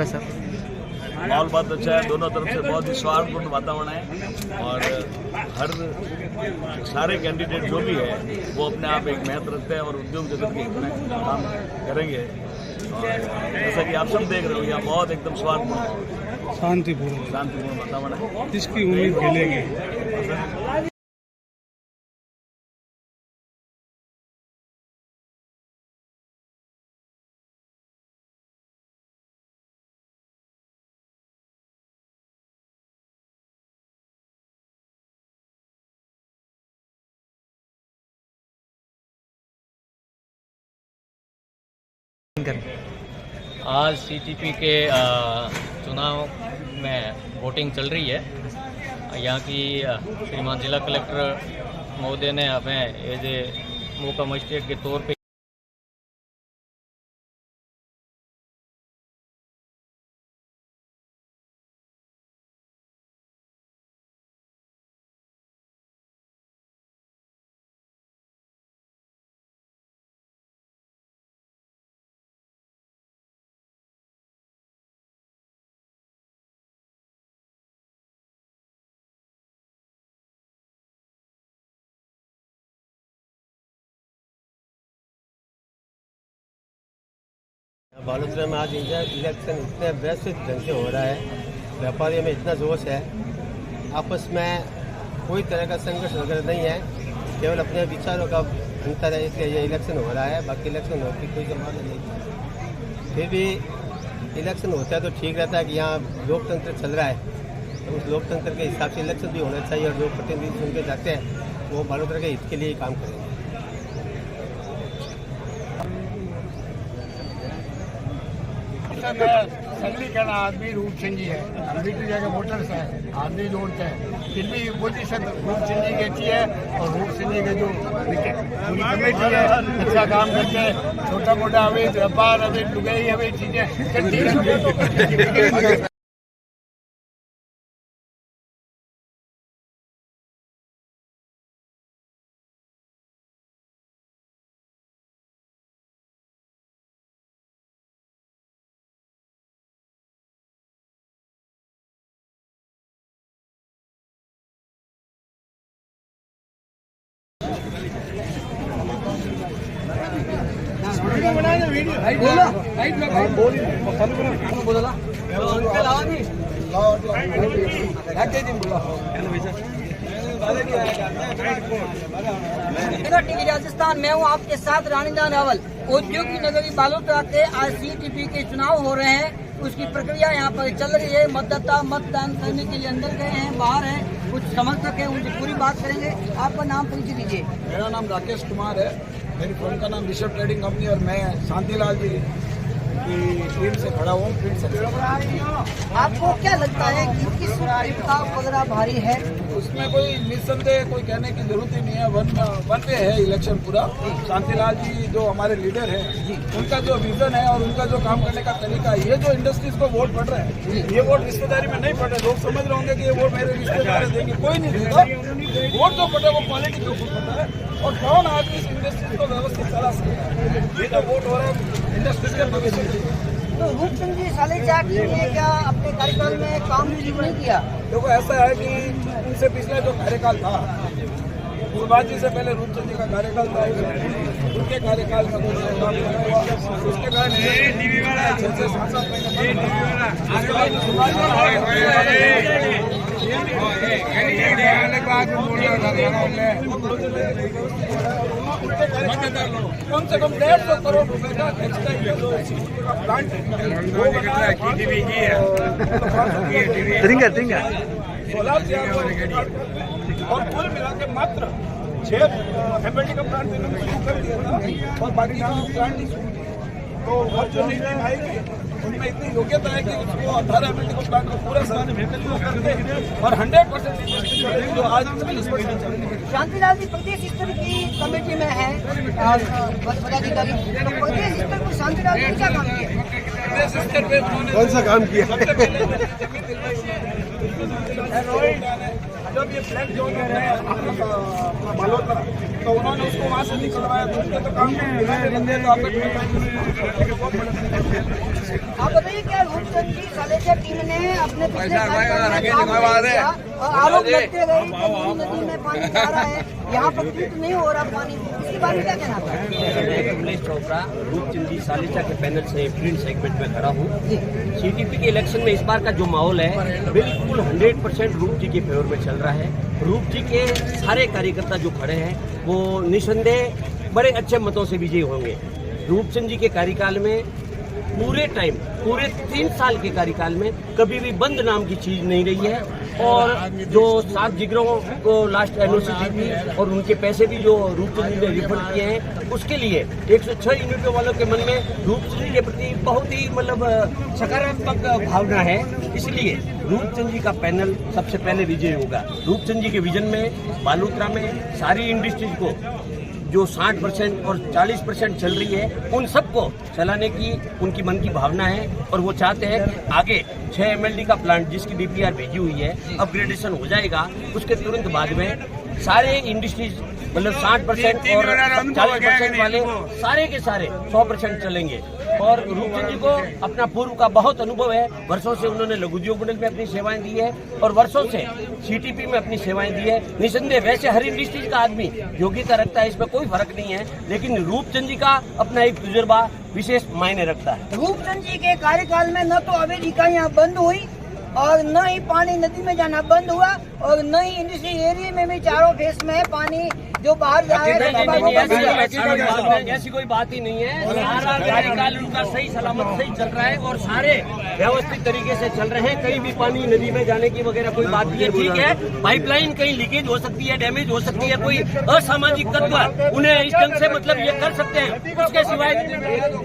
है सर? माहौल बहुत अच्छा है, दोनों तरफ से बहुत ही सौहार्दपूर्ण वातावरण है और हर सारे कैंडिडेट जो भी है वो अपने आप एक महत्व रखते हैं और उद्योग जगत के इतना काम करेंगे। और जैसा कि आप सब देख रहे हो यहाँ बहुत एकदम सौहार्दपूर्ण शांतिपूर्ण वातावरण है। इसकी उम्मीद मिलेगी। आज सीटीपी के चुनाव में वोटिंग चल रही है। यहाँ की श्रीमान जिला कलेक्टर महोदय ने हमें एज ए मौका मजिस्ट्रेट के तौर पे बालोतरा में आज इलेक्शन इतने व्यवस्थित ढंग से हो रहा है, व्यापारियों में इतना जोश है, आपस में कोई तरह का संघर्ष वगैरह नहीं है, केवल अपने विचारों का अंतर है, इसलिए ये इलेक्शन हो रहा है। बाकी इलेक्शन होने की कोई संभावना नहीं। फिर भी इलेक्शन होता है तो ठीक रहता है कि यहाँ लोकतंत्र चल रहा है, तो उस लोकतंत्र के हिसाब से इलेक्शन भी होना चाहिए और जो प्रतिनिधि चुन के जाते हैं वो बालोतरा के हित के लिए काम करेंगे। सरलीकरण आदमी रूप चेंजी है, अभी तो जगह वोटर्स है, आदमी जोड़ते हैं, फिर भी पोजीशन रूप चेंजी की अच्छी है और रूप चेंजी के जो पूरी कमेटी है अच्छा काम करते हैं। छोटा मोटा अवैध व्यापार, अवैध लुगाई, अवैध चीजें राजस्थान में हूँ आपके साथ रानीदान रावल। औद्योगिक नगरी बालोतरा के आज सीटीपी के चुनाव हो रहे हैं, उसकी प्रक्रिया यहाँ पर चल रही है। मतदाता मतदान करने के लिए अंदर गए हैं, बाहर हैं, कुछ समर्थक हैं, उनसे पूरी बात करेंगे। आपका नाम परिचय दीजिए। मेरा नाम राकेश कुमार है, मेरी फर्म का नाम ऋषभ ट्रेडिंग कंपनी और मैं शांतिलाल जी की टीम से खड़ा हूँ। आपको क्या लगता है कि किस टाइप का पलड़ा भारी है? उसमें कोई निस्संदेह कोई कहने की जरूरत ही नहीं है। वन पे है इलेक्शन पूरा। शांतिलाल जी जो हमारे लीडर हैं, उनका जो विजन है और उनका जो काम करने का तरीका है, ये जो इंडस्ट्रीज को वोट पड़ रहा है, ये वोट रिश्तेदारी में नहीं पड़ रहे। लोग समझ रहे होंगे कि ये वोट मेरे रिश्तेदार देंगे, कोई नहीं देगा। वोट जो पड़े वो क्वालिटी के ऊपर पड़ता है और कौन आदमी इस इंडस्ट्रीज को व्यवस्थित चला सकता है। ये जो वोट हो रहा है इंडस्ट्रीज के भविष्य के लिए। तो रूप सिंह जी सालेचाक जी ने क्या अपने कार्यकाल में काम नहीं किया? देखो ऐसा है कि उनसे पिछला जो कार्यकाल था, सुभाष जी से पहले रूपचंद जी का कार्यकाल था, उनके कार्यकाल में कुछ काम नहीं हुआ। उसके कारण कम से कम 150 करोड़ रुपए का टेक्सटाइल प्लांट और कुल मिला के मात्र 6 एमएलडी का प्लांट इन्होंने शुरू कर दिया था और बाकी प्लांट नहीं शुरू किया। तो वो जो नीति आएगी उनमें इतनी योग्यता है कि उसको 18 एमएलडी को प्लांट को पूरा करते और 100% जो आज 40% चल रही है। शांतिलाल जी प्रदेश स्तर की कमेटी में है पदाधिकारी, तो प्रदेश स्तर पर शांतिलाल जी क्या काम किया? प्रदेश स्तर पे कौन सा काम किया? जब ये फ्लैग जोन है बालोतरा, तो उन्होंने उसको वहाँ से निकलवाया। तो उनके तो काम आप बताइए क्या रूपचंद अपने पिछले कार्यकाल में काम किया और आरोप लगते गए कि पूरी नदी में पानी जा रहा है, यहाँ पर ट्रीट नहीं हो रहा पानी, इसके बारे में क्या कहना था? मैं कमलेश चोपड़ा रूपचंद जी सालिचा के पैनल से प्रिंट सेगमेंट में खड़ा हूँ। सीटीपी के इलेक्शन में इस बार का जो माहौल है बिल्कुल 100% रूप जी के फेवर में चल रहा है। रूप जी के सारे कार्यकर्ता जो खड़े हैं वो निसंदेह बड़े अच्छे मतों से विजयी होंगे। रूपचंद जी के कार्यकाल में पूरे 3 साल के कार्यकाल में कभी भी बंद नाम की चीज नहीं रही है और जो 7 जिगरों को लास्ट एनओसी दी थी और उनके पैसे भी जो रूपचंद जी ने रिफंड किए हैं उसके लिए 106 यूनिटों वालों के मन में रूपचंद जी के प्रति बहुत ही सकारात्मक भावना है। इसलिए रूपचंद जी का पैनल सबसे पहले विजयी होगा। रूपचंद जी के विजन में बालोतरा में सारी इंडस्ट्रीज को जो 60% और 40% चल रही है उन सबको चलाने की उनकी मन की भावना है और वो चाहते हैं कि आगे 6 MLD का प्लांट जिसकी DPR भेजी हुई है अपग्रेडेशन हो जाएगा, उसके तुरंत बाद में सारे इंडस्ट्रीज मतलब 60% और 40% वाले सारे के सारे 100% चलेंगे। और रूपचंद जी को अपना पूर्व का बहुत अनुभव है, वर्षों से उन्होंने लघु उद्योग मंडल में अपनी सेवाएं दी है और वर्षों से CTP में अपनी सेवाएं दी है। निसंदेह वैसे हर इंडस्ट्रीज का आदमी योग्यता रखता है, इसमें कोई फर्क नहीं है, लेकिन रूपचंद जी का अपना एक तजुर्बा विशेष मायने रखता है। रूपचंद जी के कार्यकाल में न तो अवैध इकाइयाँ बंद हुई और न ही पानी नदी में जाना बंद हुआ और न ही इंडस्ट्री एरिया में भी चारों फेस में पानी जो बाहर जा रहा है। ऐसी कोई बात ही नहीं है। सारा कार्यकाल उनका सही सलामत सही चल रहा है और सारे व्यवस्थित तरीके से चल रहे हैं। कहीं भी पानी नदी में जाने की वगैरह कोई बात नहीं है। ठीक है, पाइपलाइन कहीं लीकेज हो सकती है, डैमेज हो सकती है, कोई असामाजिक तत्व उन्हें इस ढंग से मतलब ये कर सकते हैं, उसके सिवाय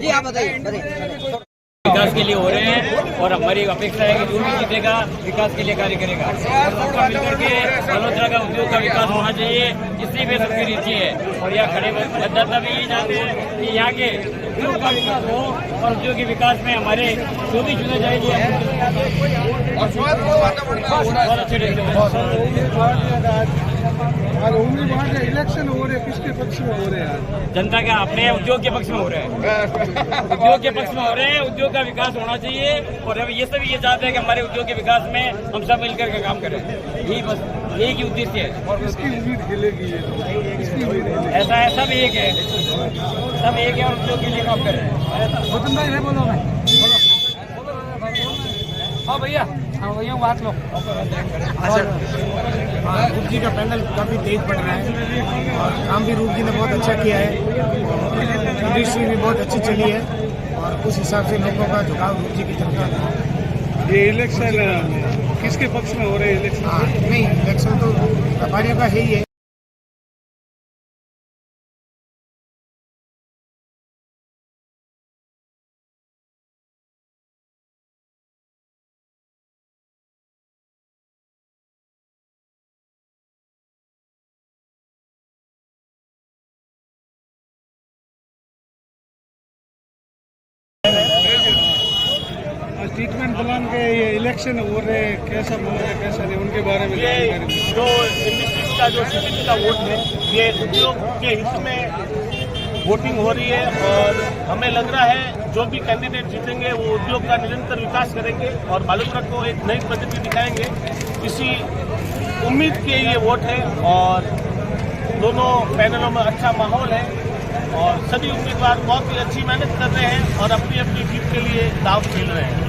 जी आप बताइए। विकास के लिए हो रहे हैं और हमारी अपेक्षा है कि जो भी जीतेगा विकास के लिए कार्य करेगा। सबका मिलकर के बालोतरा का उद्योग का विकास होना चाहिए, इसी में सबकी रुचि है। और यहाँ खड़े मतदाता भी यही चाहते हैं कि यहाँ के उद्योग का विकास हो और उद्योग के विकास में हमारे जो भी चुने जाएंगे बहुत अच्छे इलेक्शन हो रहे किसके पक्ष में हो रहे हैं? जनता के अपने उद्योग के पक्ष में हो रहे हैं, उद्योग के पक्ष में हो रहे हैं। उद्योग का विकास होना चाहिए और अब ये सभी ये चाहते हैं कि हमारे उद्योग के विकास में हम सब मिलकर के काम करें। यही बस एक ही उद्देश्य है और इसकी उम्मीद खिलेगी ऐसा है, सब एक है और उद्योग के लिए काम करें। बोलो हाँ भैया, हाँ भैया बात लो। रूप जी का पैनल काफ़ी तेज बढ़ रहा है और काम भी रूप जी ने बहुत अच्छा किया है, इंडस्ट्री भी बहुत अच्छी चली है और उस हिसाब से लोगों का झुकाव रूप जी की तरफ है। ये इलेक्शन किसके पक्ष में हो रहे हैं? इलेक्शन नहीं, इलेक्शन तो व्यापारियों का ही है। ट्रीटमेंट प्लान के ये इलेक्शन हो रहे कैसा हो रहा है कैसा नहीं, उनके बारे में ये जो इंडस्ट्रीज का जो CTP का वोट है ये उद्योग के हित में वोटिंग हो रही है और हमें लग रहा है जो भी कैंडिडेट जीतेंगे वो उद्योग का निरंतर विकास करेंगे और बालोतरा को एक नई पद्धति दिखाएंगे। इसी उम्मीद के ये वोट है और दोनों पैनलों में अच्छा माहौल है और सभी उम्मीदवार बहुत ही अच्छी मेहनत कर रहे हैं और अपनी अपनी जीत के लिए दांव खेल रहे हैं।